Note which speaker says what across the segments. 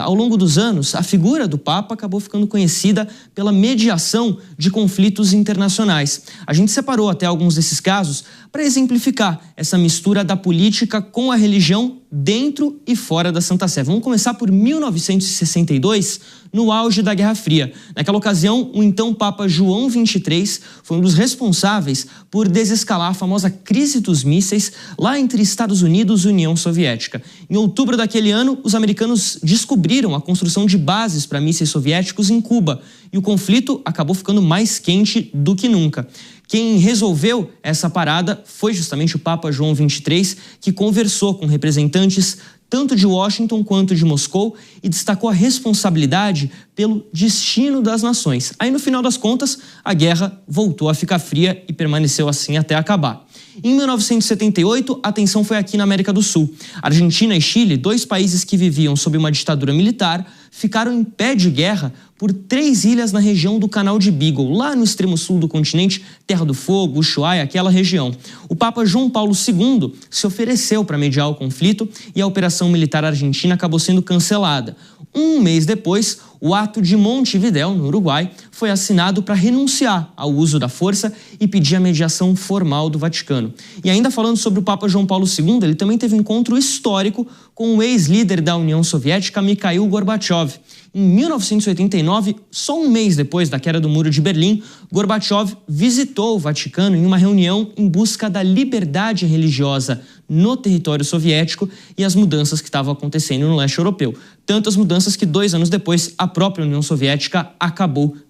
Speaker 1: Ao longo dos anos, a figura do Papa acabou ficando conhecida pela mediação de conflitos internacionais. A gente separou até alguns desses casos para exemplificar essa mistura da política com a religião dentro e fora da Santa Sé. Vamos começar por 1962, no auge da Guerra Fria. Naquela ocasião, o então Papa João XXIII foi um dos responsáveis por desescalar a famosa crise dos mísseis lá entre Estados Unidos e União Soviética. Em outubro daquele ano, os americanos descobriram a construção de bases para mísseis soviéticos em Cuba e o conflito acabou ficando mais quente do que nunca. Quem resolveu essa parada foi justamente o Papa João XXIII, que conversou com representantes tanto de Washington quanto de Moscou e destacou a responsabilidade pelo destino das nações. Aí, no final das contas, a guerra voltou a ficar fria e permaneceu assim até acabar. Em 1978, a tensão foi aqui na América do Sul. Argentina e Chile, dois países que viviam sob uma ditadura militar, ficaram em pé de guerra por 3 ilhas na região do Canal de Beagle, lá no extremo sul do continente, Terra do Fogo, Ushuaia, aquela região. O Papa João Paulo II se ofereceu para mediar o conflito e a operação militar argentina acabou sendo cancelada. Um mês depois, o Ato de Montevidéu, no Uruguai, foi assinado para renunciar ao uso da força e pedir a mediação formal do Vaticano. E ainda falando sobre o Papa João Paulo II, ele também teve um encontro histórico com o ex-líder da União Soviética, Mikhail Gorbachev. Em 1989, só um mês depois da queda do Muro de Berlim, Gorbachev visitou o Vaticano em uma reunião em busca da liberdade religiosa no território soviético e as mudanças que estavam acontecendo no leste europeu. Tantas mudanças que 2 anos depois a própria União Soviética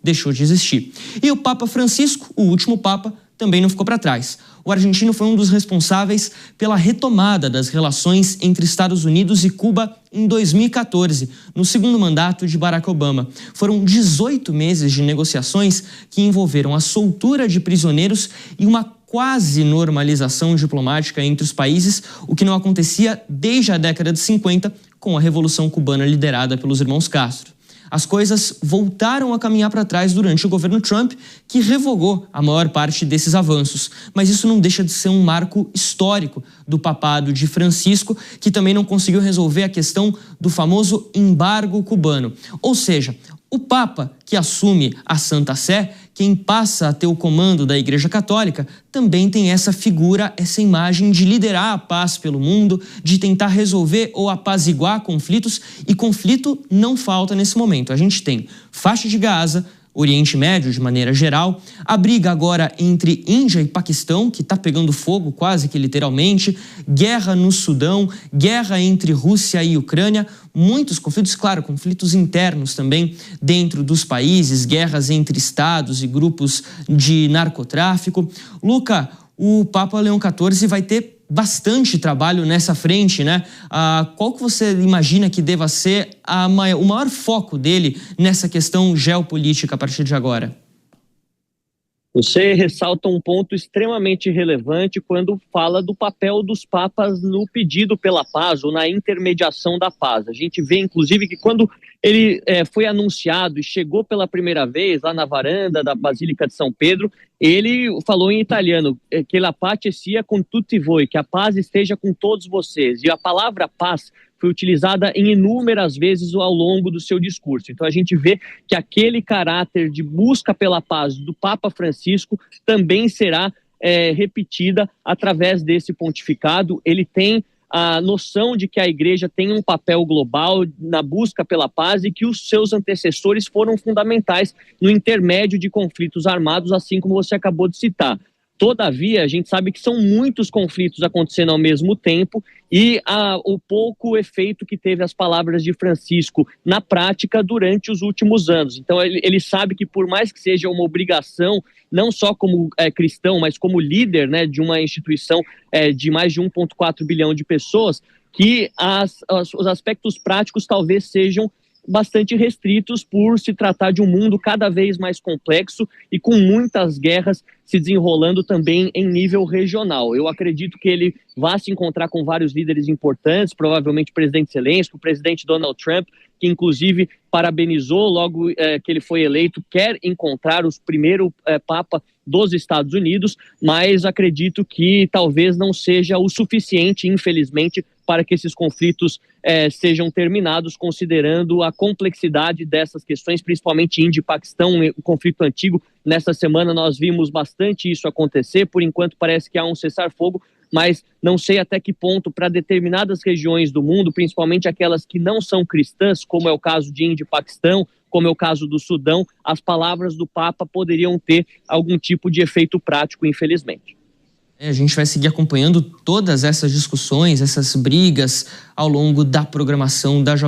Speaker 1: deixou de existir. E o Papa Francisco, o último Papa, também não ficou para trás. O argentino foi um dos responsáveis pela retomada das relações entre Estados Unidos e Cuba em 2014, no segundo mandato de Barack Obama. Foram 18 meses de negociações que envolveram a soltura de prisioneiros e uma quase normalização diplomática entre os países, o que não acontecia desde a década de 50, com a Revolução Cubana liderada pelos irmãos Castro. As coisas voltaram a caminhar para trás durante o governo Trump, que revogou a maior parte desses avanços. Mas isso não deixa de ser um marco histórico do papado de Francisco, que também não conseguiu resolver a questão do famoso embargo cubano. Ou seja, o Papa que assume a Santa Sé, quem passa a ter o comando da Igreja Católica, também tem essa figura, essa imagem de liderar a paz pelo mundo, de tentar resolver ou apaziguar conflitos, e conflito não falta nesse momento. A gente tem faixa de Gaza, Oriente Médio de maneira geral, a briga agora entre Índia e Paquistão, que está pegando fogo quase que literalmente, guerra no Sudão, guerra entre Rússia e Ucrânia, muitos conflitos, claro, conflitos internos também dentro dos países, guerras entre estados e grupos de narcotráfico. Luca, o Papa Leão XIV vai ter bastante trabalho nessa frente, né? Qual que você imagina que deva ser o maior foco dele nessa questão geopolítica a partir de agora?
Speaker 2: Você ressalta um ponto extremamente relevante quando fala do papel dos papas no pedido pela paz ou na intermediação da paz. A gente vê, inclusive, que quando ele foi anunciado e chegou pela primeira vez lá na varanda da Basílica de São Pedro, ele falou em italiano, que la pace sia con tutti voi, que a paz esteja com todos vocês. E a palavra paz foi utilizada em inúmeras vezes ao longo do seu discurso. Então a gente vê que aquele caráter de busca pela paz do Papa Francisco também será repetida através desse pontificado. Ele tem a noção de que a igreja tem um papel global na busca pela paz e que os seus antecessores foram fundamentais no intermédio de conflitos armados, assim como você acabou de citar. Todavia, a gente sabe que são muitos conflitos acontecendo ao mesmo tempo e o pouco efeito que teve as palavras de Francisco na prática durante os últimos anos. Então, ele sabe que por mais que seja uma obrigação, não só como cristão, mas como líder, né, de uma instituição de mais de 1,4 bilhão de pessoas, que os aspectos práticos talvez sejam bastante restritos por se tratar de um mundo cada vez mais complexo e com muitas guerras se desenrolando também em nível regional. Eu acredito que ele vai se encontrar com vários líderes importantes, provavelmente o presidente Zelensky, o presidente Donald Trump, que inclusive parabenizou logo que ele foi eleito, quer encontrar o primeiro Papa dos Estados Unidos, mas acredito que talvez não seja o suficiente, infelizmente, para que esses conflitos sejam terminados, considerando a complexidade dessas questões, principalmente Índia e Paquistão, o conflito antigo. Nessa semana nós vimos bastante isso acontecer, por enquanto parece que há um cessar-fogo, mas não sei até que ponto, para determinadas regiões do mundo, principalmente aquelas que não são cristãs, como é o caso de Índia e Paquistão, como é o caso do Sudão, as palavras do Papa poderiam ter algum tipo de efeito prático, infelizmente.
Speaker 1: A gente vai seguir acompanhando todas essas discussões, essas brigas ao longo da programação da Jovem